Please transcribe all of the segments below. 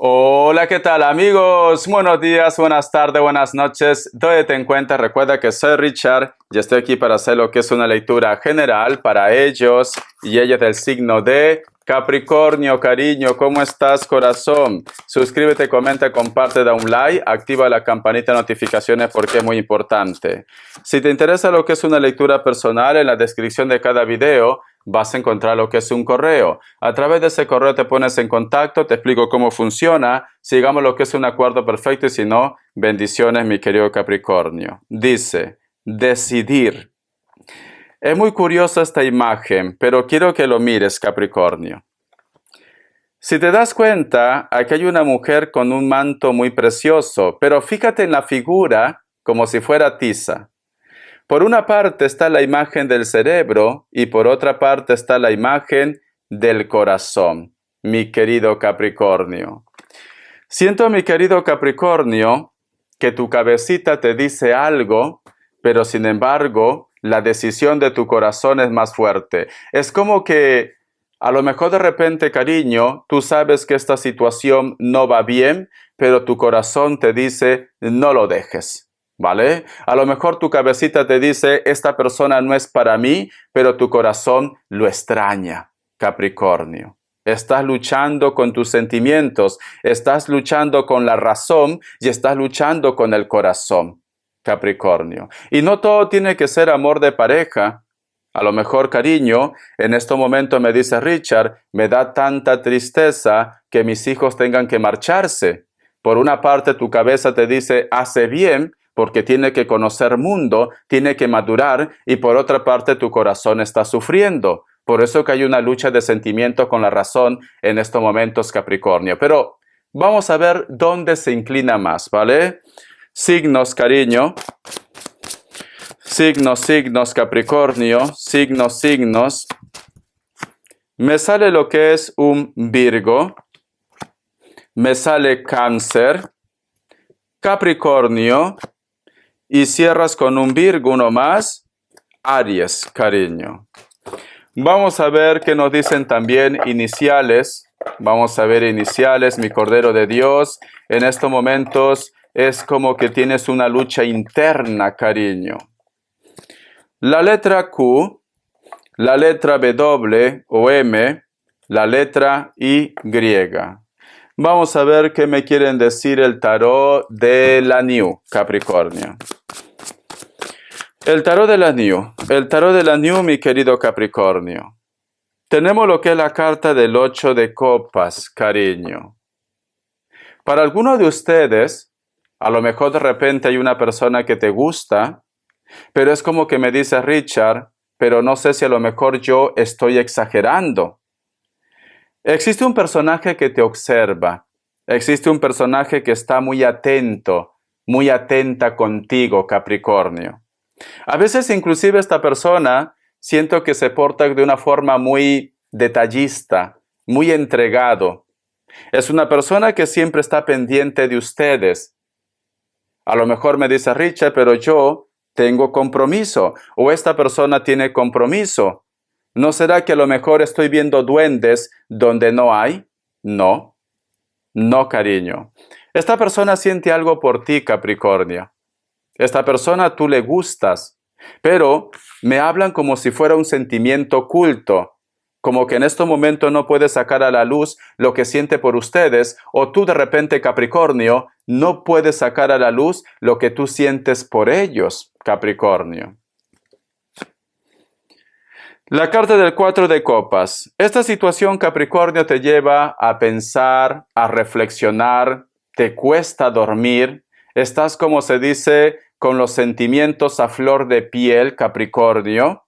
Hola, ¿qué tal amigos? Buenos días, buenas tardes, buenas noches. Donde te encuentras, recuerda que soy Richard y estoy aquí para hacer lo que es una lectura general para ellos y ellas del signo de Capricornio. Cariño, ¿cómo estás, corazón? Suscríbete, comenta, comparte, da un like, activa la campanita de notificaciones porque es muy importante. Si te interesa lo que es una lectura personal, en la descripción de cada video vas a encontrar lo que es un correo. A través de ese correo te pones en contacto, te explico cómo funciona, sigamos lo que es un acuerdo perfecto y si no, bendiciones, mi querido Capricornio. Dice, decidir. Es muy curiosa esta imagen, pero quiero que lo mires, Capricornio. Si te das cuenta, aquí hay una mujer con un manto muy precioso, pero fíjate en la figura como si fuera tiza. Por una parte está la imagen del cerebro y por otra parte está la imagen del corazón, mi querido Capricornio. Siento, mi querido Capricornio, que tu cabecita te dice algo, pero sin embargo, la decisión de tu corazón es más fuerte. Es como que a lo mejor de repente, cariño, tú sabes que esta situación no va bien, pero tu corazón te dice, no lo dejes. ¿Vale? A lo mejor tu cabecita te dice, esta persona no es para mí, pero tu corazón lo extraña, Capricornio. Estás luchando con tus sentimientos, estás luchando con la razón y estás luchando con el corazón, Capricornio. Y no todo tiene que ser amor de pareja. A lo mejor, cariño, en este momento me dice Richard, me da tanta tristeza que mis hijos tengan que marcharse. Por una parte, tu cabeza te dice, hace bien, porque tiene que conocer mundo, tiene que madurar, y por otra parte tu corazón está sufriendo. Por eso que hay una lucha de sentimiento con la razón en estos momentos, Capricornio. Pero vamos a ver dónde se inclina más, ¿vale? Signos, cariño. Signos, Capricornio. Signos. Me sale lo que es un Virgo. Me sale Cáncer. Capricornio. Y cierras con un Virgo, uno más, Aries, cariño. Vamos a ver qué nos dicen también iniciales. Vamos a ver iniciales, mi Cordero de Dios. En estos momentos es como que tienes una lucha interna, cariño. La letra Q, la letra W o M, la letra Y. Vamos a ver qué me quieren decir el tarot de la New, Capricornio. El tarot de la New, mi querido Capricornio. Tenemos lo que es la carta del 8 de copas, cariño. Para algunos de ustedes, a lo mejor de repente hay una persona que te gusta, pero es como que me dice Richard, pero no sé si a lo mejor yo estoy exagerando. Existe un personaje que te observa, existe un personaje que está muy atento, muy atenta contigo, Capricornio. A veces inclusive esta persona siento que se porta de una forma muy detallista, muy entregado. Es una persona que siempre está pendiente de ustedes. A lo mejor me dice Richard, pero yo tengo compromiso o esta persona tiene compromiso. ¿No será que a lo mejor estoy viendo duendes donde no hay? No, cariño. Esta persona siente algo por ti, Capricornio. Esta persona tú le gustas, pero me hablan como si fuera un sentimiento oculto, como que en este momento no puede sacar a la luz lo que siente por ustedes, o tú de repente, Capricornio, no puedes sacar a la luz lo que tú sientes por ellos, Capricornio. La carta del 4 de copas. Esta situación, Capricornio, te lleva a pensar, a reflexionar, te cuesta dormir, estás, como se dice, con los sentimientos a flor de piel, Capricornio.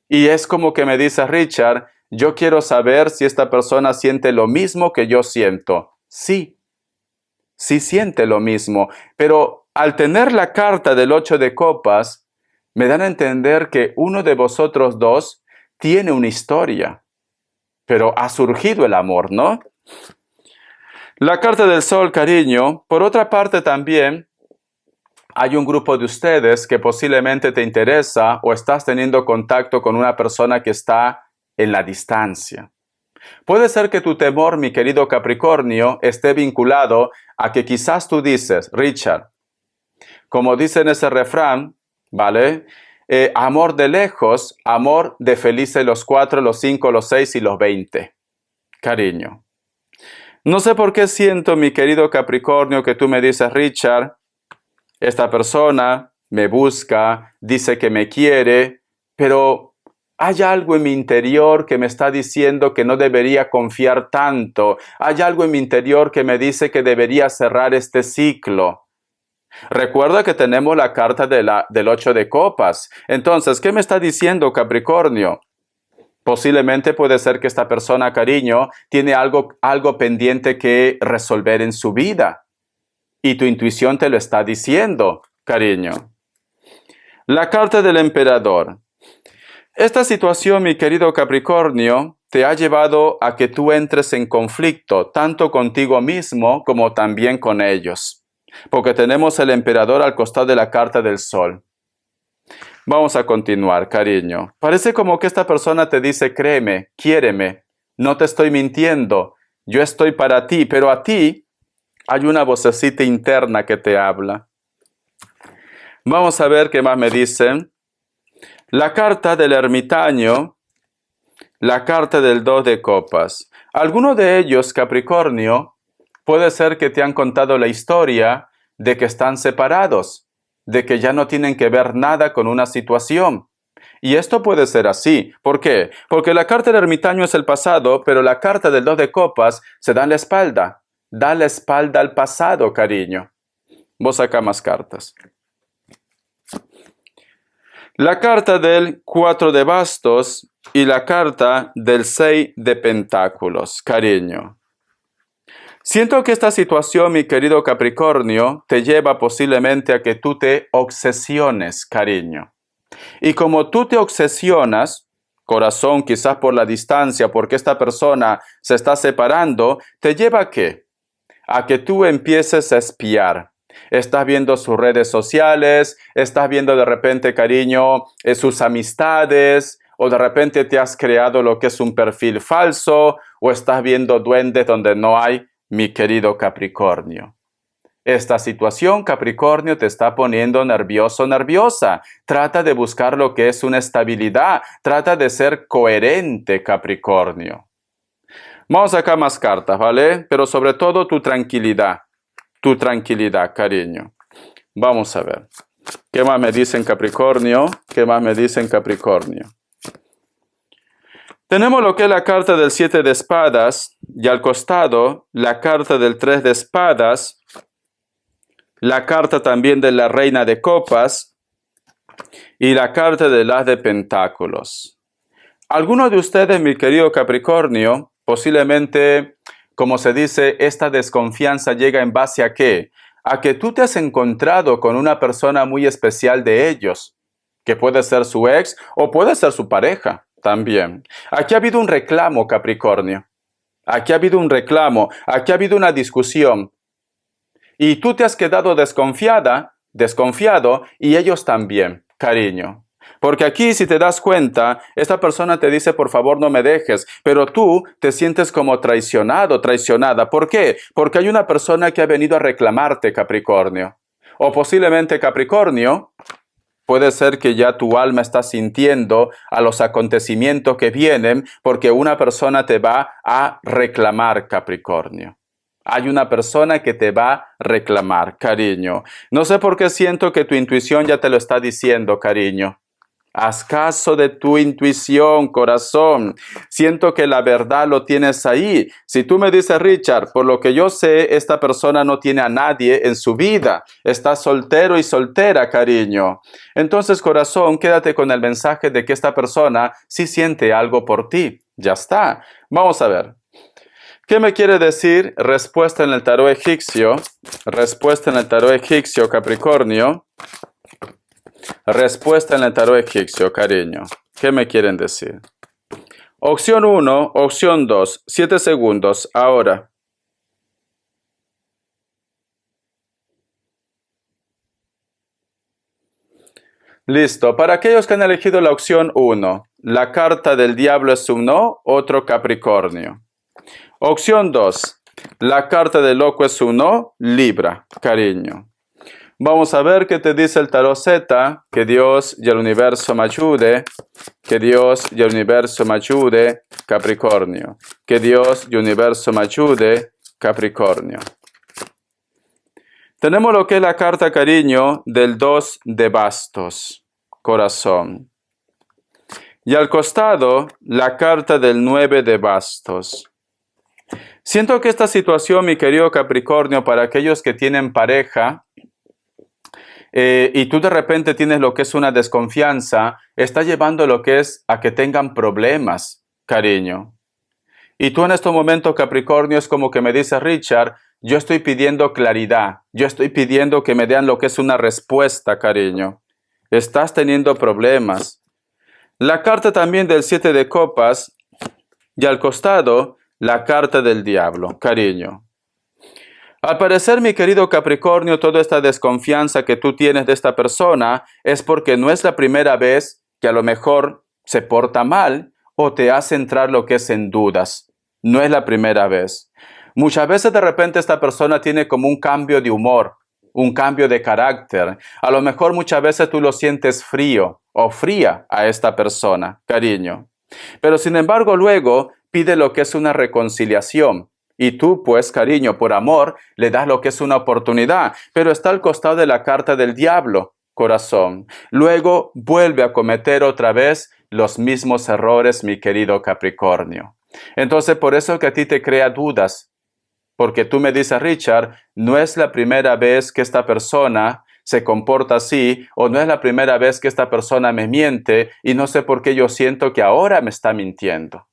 Y es como que me dice Richard, yo quiero saber si esta persona siente lo mismo que yo siento. Sí siente lo mismo, pero al tener la carta del 8 de copas, me dan a entender que uno de vosotros dos tiene una historia, pero ha surgido el amor, ¿no? La carta del sol, cariño, por otra parte también, hay un grupo de ustedes que posiblemente te interesa o estás teniendo contacto con una persona que está en la distancia. Puede ser que tu temor, mi querido Capricornio, esté vinculado a que quizás tú dices, Richard, como dice en ese refrán, ¿vale? Amor de lejos, amor de felices los 4, los 5, los 6 y los 20. Cariño. No sé por qué siento, mi querido Capricornio, que tú me dices, Richard, esta persona me busca, dice que me quiere, pero hay algo en mi interior que me está diciendo que no debería confiar tanto. Hay algo en mi interior que me dice que debería cerrar este ciclo. Recuerda que tenemos la carta del 8 de copas. Entonces, ¿qué me está diciendo Capricornio? Posiblemente puede ser que esta persona, cariño, tiene algo pendiente que resolver en su vida. Y tu intuición te lo está diciendo, cariño. La carta del emperador. Esta situación, mi querido Capricornio, te ha llevado a que tú entres en conflicto, tanto contigo mismo como también con ellos. Porque tenemos el emperador al costado de la carta del sol. Vamos a continuar, cariño. Parece como que esta persona te dice, créeme, quiéreme, no te estoy mintiendo, yo estoy para ti, pero a ti hay una vocecita interna que te habla. Vamos a ver qué más me dicen. La carta del ermitaño, la carta del 2 de copas. Algunos de ellos, Capricornio, puede ser que te han contado la historia de que están separados, de que ya no tienen que ver nada con una situación. Y esto puede ser así. ¿Por qué? Porque la carta del ermitaño es el pasado, pero la carta del 2 de copas se da en la espalda. Da la espalda al pasado, cariño. Vos saca más cartas. La carta del 4 de bastos y la carta del 6 de pentáculos, cariño. Siento que esta situación, mi querido Capricornio, te lleva posiblemente a que tú te obsesiones, cariño. Y como tú te obsesionas, corazón, quizás por la distancia, porque esta persona se está separando, ¿te lleva a qué? A que tú empieces a espiar. Estás viendo sus redes sociales, estás viendo de repente, cariño, sus amistades, o de repente te has creado lo que es un perfil falso, o estás viendo duendes donde no hay, mi querido Capricornio. Esta situación, Capricornio, te está poniendo nervioso, nerviosa. Trata de buscar lo que es una estabilidad. Trata de ser coherente, Capricornio. Vamos a sacar más cartas, ¿vale? Pero sobre todo tu tranquilidad, cariño. Vamos a ver. ¿Qué más me dicen, Capricornio? ¿Qué más me dicen, Capricornio? Tenemos lo que es la carta del 7 de espadas y al costado la carta del 3 de espadas, la carta también de la reina de copas y la carta del as de pentáculos. Algunos de ustedes, mi querido Capricornio, posiblemente, como se dice, esta desconfianza llega en base a ¿qué? A que tú te has encontrado con una persona muy especial de ellos, que puede ser su ex o puede ser su pareja. También. Aquí ha habido un reclamo, Capricornio. Aquí ha habido un reclamo. Aquí ha habido una discusión. Y tú te has quedado desconfiado, y ellos también, cariño. Porque aquí, si te das cuenta, esta persona te dice, por favor, no me dejes. Pero tú te sientes como traicionado, traicionada. ¿Por qué? Porque hay una persona que ha venido a reclamarte, Capricornio. O posiblemente, Capricornio, puede ser que ya tu alma está sintiendo a los acontecimientos que vienen porque una persona te va a reclamar, Capricornio. Hay una persona que te va a reclamar, cariño. No sé por qué siento que tu intuición ya te lo está diciendo, cariño. Haz caso de tu intuición, corazón. Siento que la verdad lo tienes ahí. Si tú me dices, Richard, por lo que yo sé, esta persona no tiene a nadie en su vida. Está soltero y soltera, cariño. Entonces, corazón, quédate con el mensaje de que esta persona sí siente algo por ti. Ya está. Vamos a ver. ¿Qué me quiere decir? Respuesta en el tarot egipcio. Respuesta en el tarot egipcio, Capricornio. Respuesta en el tarot egipcio, cariño. ¿Qué me quieren decir? Opción 1, opción 2, 7 segundos, ahora. Listo. Para aquellos que han elegido la opción 1, la carta del diablo es un no, otro Capricornio. Opción 2. La carta del loco es 1, Libra, cariño. Vamos a ver qué te dice el tarot Z. Que Dios y el universo me ayude. Que Dios y el universo me ayude, Capricornio. Que Dios y el universo me ayude, Capricornio. Tenemos lo que es la carta, cariño, del 2 de bastos, corazón. Y al costado, la carta del 9 de bastos. Siento que esta situación, mi querido Capricornio, para aquellos que tienen pareja, y tú de repente tienes lo que es una desconfianza, está llevando lo que es a que tengan problemas, cariño. Y tú en estos momentos, Capricornio, es como que me dice Richard, yo estoy pidiendo claridad, yo estoy pidiendo que me den lo que es una respuesta, cariño. Estás teniendo problemas. La carta también del 7 de copas y al costado la carta del diablo, cariño. Al parecer, mi querido Capricornio, toda esta desconfianza que tú tienes de esta persona es porque no es la primera vez que a lo mejor se porta mal o te hace entrar lo que es en dudas. No es la primera vez. Muchas veces de repente esta persona tiene como un cambio de humor, un cambio de carácter. A lo mejor muchas veces tú lo sientes frío o fría a esta persona, cariño. Pero sin embargo luego pide lo que es una reconciliación. Y tú, pues, cariño, por amor, le das lo que es una oportunidad, pero está al costado de la carta del diablo, corazón. Luego vuelve a cometer otra vez los mismos errores, mi querido Capricornio. Entonces, por eso que a ti te crea dudas, porque tú me dices, Richard, no es la primera vez que esta persona se comporta así, o no es la primera vez que esta persona me miente, y no sé por qué yo siento que ahora me está mintiendo.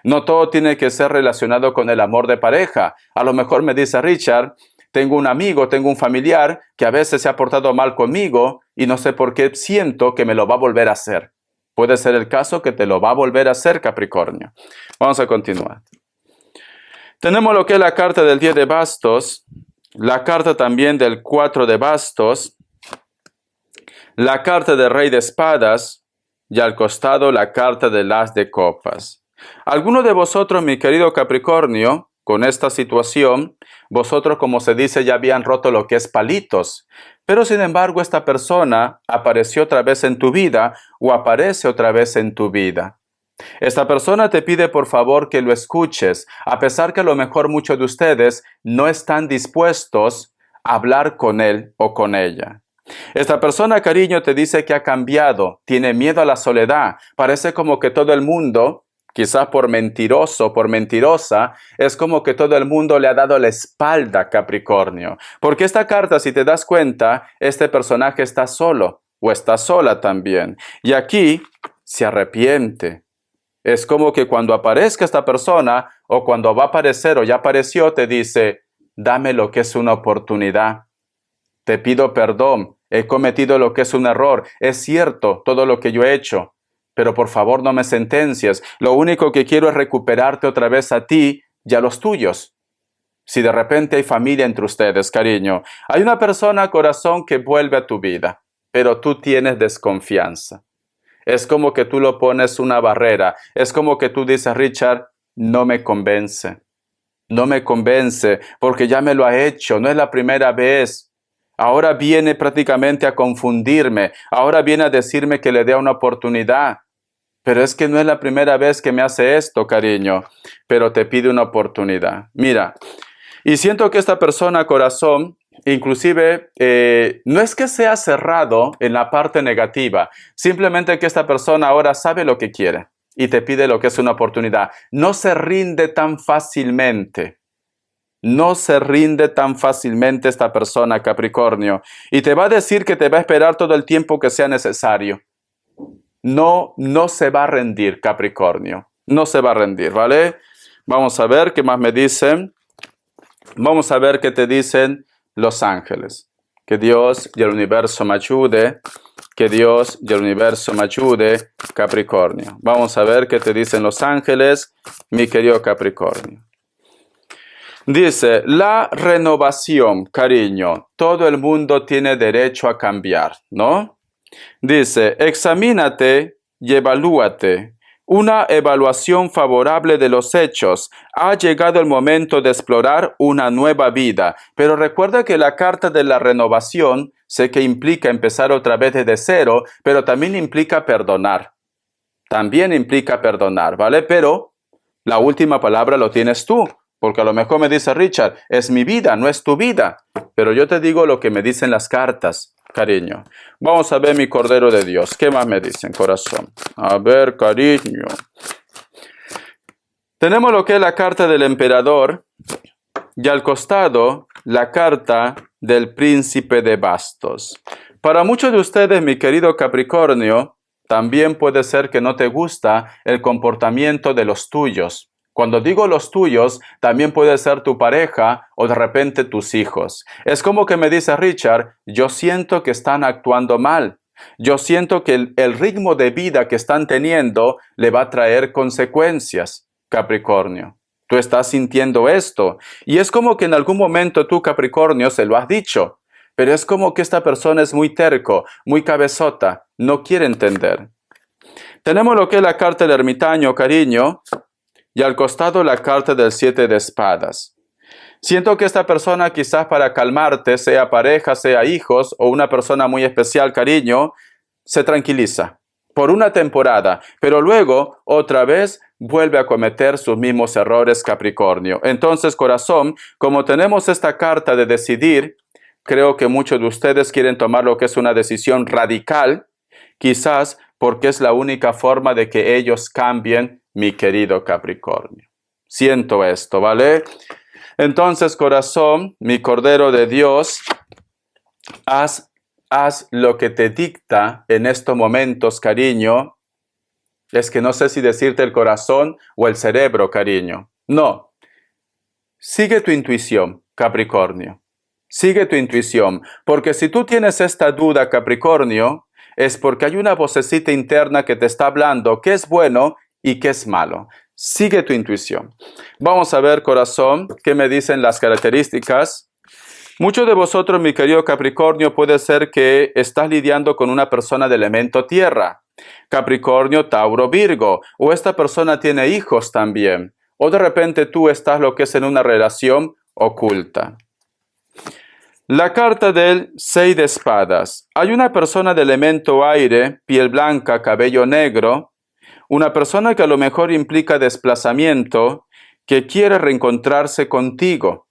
No todo tiene que ser relacionado con el amor de pareja. A lo mejor me dice Richard, tengo un amigo, tengo un familiar que a veces se ha portado mal conmigo y no sé por qué siento que me lo va a volver a hacer. Puede ser el caso que te lo va a volver a hacer, Capricornio. Vamos a continuar. Tenemos lo que es la carta del 10 de bastos, la carta también del 4 de bastos, la carta del rey de espadas y al costado la carta del as de copas. Algunos de vosotros, mi querido Capricornio, con esta situación, vosotros, como se dice, ya habían roto lo que es palitos. Pero sin embargo, esta persona apareció otra vez en tu vida o aparece otra vez en tu vida. Esta persona te pide por favor que lo escuches, a pesar que a lo mejor muchos de ustedes no están dispuestos a hablar con él o con ella. Esta persona, cariño, te dice que ha cambiado, tiene miedo a la soledad, parece como que todo el mundo, quizás por mentiroso, por mentirosa, es como que todo el mundo le ha dado la espalda, Capricornio. Porque esta carta, si te das cuenta, este personaje está solo o está sola también. Y aquí se arrepiente. Es como que cuando aparezca esta persona o cuando va a aparecer o ya apareció, te dice, dame lo que es una oportunidad. Te pido perdón, he cometido lo que es un error. Es cierto todo lo que yo he hecho. Pero por favor no me sentencies. Lo único que quiero es recuperarte otra vez a ti y a los tuyos. Si de repente hay familia entre ustedes, cariño, hay una persona, corazón, que vuelve a tu vida, pero tú tienes desconfianza. Es como que tú lo pones una barrera. Es como que tú dices, Richard, no me convence. No me convence porque ya me lo ha hecho. No es la primera vez. Ahora viene prácticamente a confundirme. Ahora viene a decirme que le dé una oportunidad. Pero es que no es la primera vez que me hace esto, cariño, pero te pide una oportunidad. Mira, y siento que esta persona, corazón, inclusive, no es que sea cerrado en la parte negativa, simplemente que esta persona ahora sabe lo que quiere y te pide lo que es una oportunidad. No se rinde tan fácilmente. No se rinde tan fácilmente esta persona, Capricornio, y te va a decir que te va a esperar todo el tiempo que sea necesario. No se va a rendir, Capricornio. No se va a rendir, ¿vale? Vamos a ver qué más me dicen. Vamos a ver qué te dicen los ángeles. Que Dios y el universo me ayude. Que Dios y el universo me ayude, Capricornio. Vamos a ver qué te dicen los ángeles, mi querido Capricornio. Dice, la renovación, cariño. Todo el mundo tiene derecho a cambiar, ¿no? Dice, examínate y evalúate. una evaluación favorable de los hechos. Ha llegado el momento de explorar una nueva vida. Pero recuerda que la carta de la renovación, sé que implica empezar otra vez desde cero, pero también implica perdonar. También implica perdonar, ¿vale? Pero la última palabra lo tienes tú. Porque a lo mejor me dice Richard, es mi vida, no es tu vida. Pero yo te digo lo que me dicen las cartas, cariño. Vamos a ver mi Cordero de Dios. ¿Qué más me dicen, corazón? A ver, cariño. Tenemos lo que es la carta del emperador y al costado la carta del príncipe de bastos. Para muchos de ustedes, mi querido Capricornio, también puede ser que no te gusta el comportamiento de los tuyos. Cuando digo los tuyos, también puede ser tu pareja o de repente tus hijos. Es como que me dice Richard, yo siento que están actuando mal. Yo siento que el ritmo de vida que están teniendo le va a traer consecuencias, Capricornio. Tú estás sintiendo esto. Y es como que en algún momento tú, Capricornio, se lo has dicho. Pero es como que esta persona es muy terco, muy cabezota, no quiere entender. Tenemos lo que es la carta del ermitaño, cariño. Y al costado la carta del 7 de espadas. Siento que esta persona quizás para calmarte, sea pareja, sea hijos o una persona muy especial, cariño, se tranquiliza por una temporada, pero luego otra vez vuelve a cometer sus mismos errores, Capricornio. Entonces, corazón, como tenemos esta carta de decidir, creo que muchos de ustedes quieren tomar lo que es una decisión radical, quizás porque es la única forma de que ellos cambien, mi querido Capricornio. Siento esto, ¿vale? Entonces, corazón, mi Cordero de Dios, haz lo que te dicta en estos momentos, cariño. Es que no sé si decirte el corazón o el cerebro, cariño. No. Sigue tu intuición, Capricornio. Sigue tu intuición, porque si tú tienes esta duda, Capricornio, es porque hay una vocecita interna que te está hablando qué es bueno y qué es malo. Sigue tu intuición. Vamos a ver, corazón, qué me dicen las características. Muchos de vosotros, mi querido Capricornio, puede ser que estás lidiando con una persona de elemento tierra. Capricornio, Tauro, Virgo. O esta persona tiene hijos también. O de repente tú estás lo que es en una relación oculta. La carta del 6 de espadas. Hay una persona de elemento aire, piel blanca, cabello negro. Una persona que a lo mejor implica desplazamiento, que quiere reencontrarse contigo.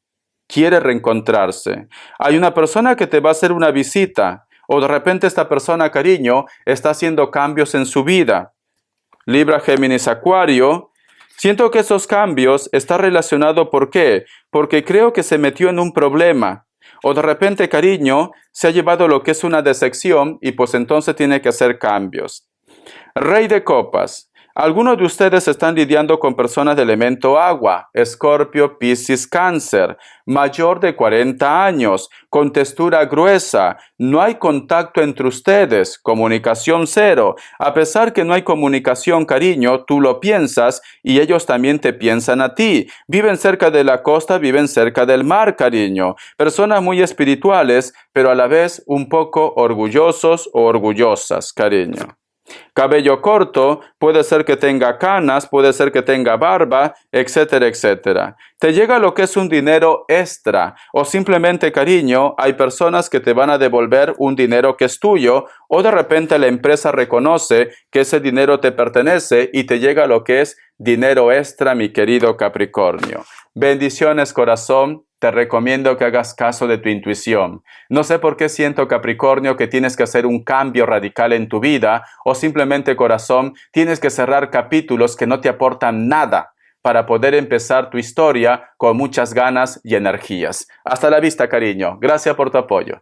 Quiere reencontrarse. Hay una persona que te va a hacer una visita. O de repente esta persona, cariño, está haciendo cambios en su vida. Libra, Géminis, Acuario. Siento que esos cambios están relacionados, ¿por qué? Porque creo que se metió en un problema. O de repente, cariño, se ha llevado lo que es una decepción y pues entonces tiene que hacer cambios. Rey de copas. Algunos de ustedes están lidiando con personas de elemento agua, Escorpio, Piscis, Cáncer, mayor de 40 años, con textura gruesa. No hay contacto entre ustedes, comunicación cero. A pesar que no hay comunicación, cariño, tú lo piensas y ellos también te piensan a ti. Viven cerca de la costa, viven cerca del mar, cariño. Personas muy espirituales, pero a la vez un poco orgullosos o orgullosas, cariño. Cabello corto, puede ser que tenga canas, puede ser que tenga barba, etcétera, etcétera. Te llega lo que es un dinero extra o simplemente, cariño, hay personas que te van a devolver un dinero que es tuyo o de repente la empresa reconoce que ese dinero te pertenece y te llega lo que es dinero extra, mi querido Capricornio. Bendiciones, corazón. Te recomiendo que hagas caso de tu intuición. No sé por qué siento, Capricornio, que tienes que hacer un cambio radical en tu vida o simplemente, corazón, tienes que cerrar capítulos que no te aportan nada para poder empezar tu historia con muchas ganas y energías. Hasta la vista, cariño. Gracias por tu apoyo.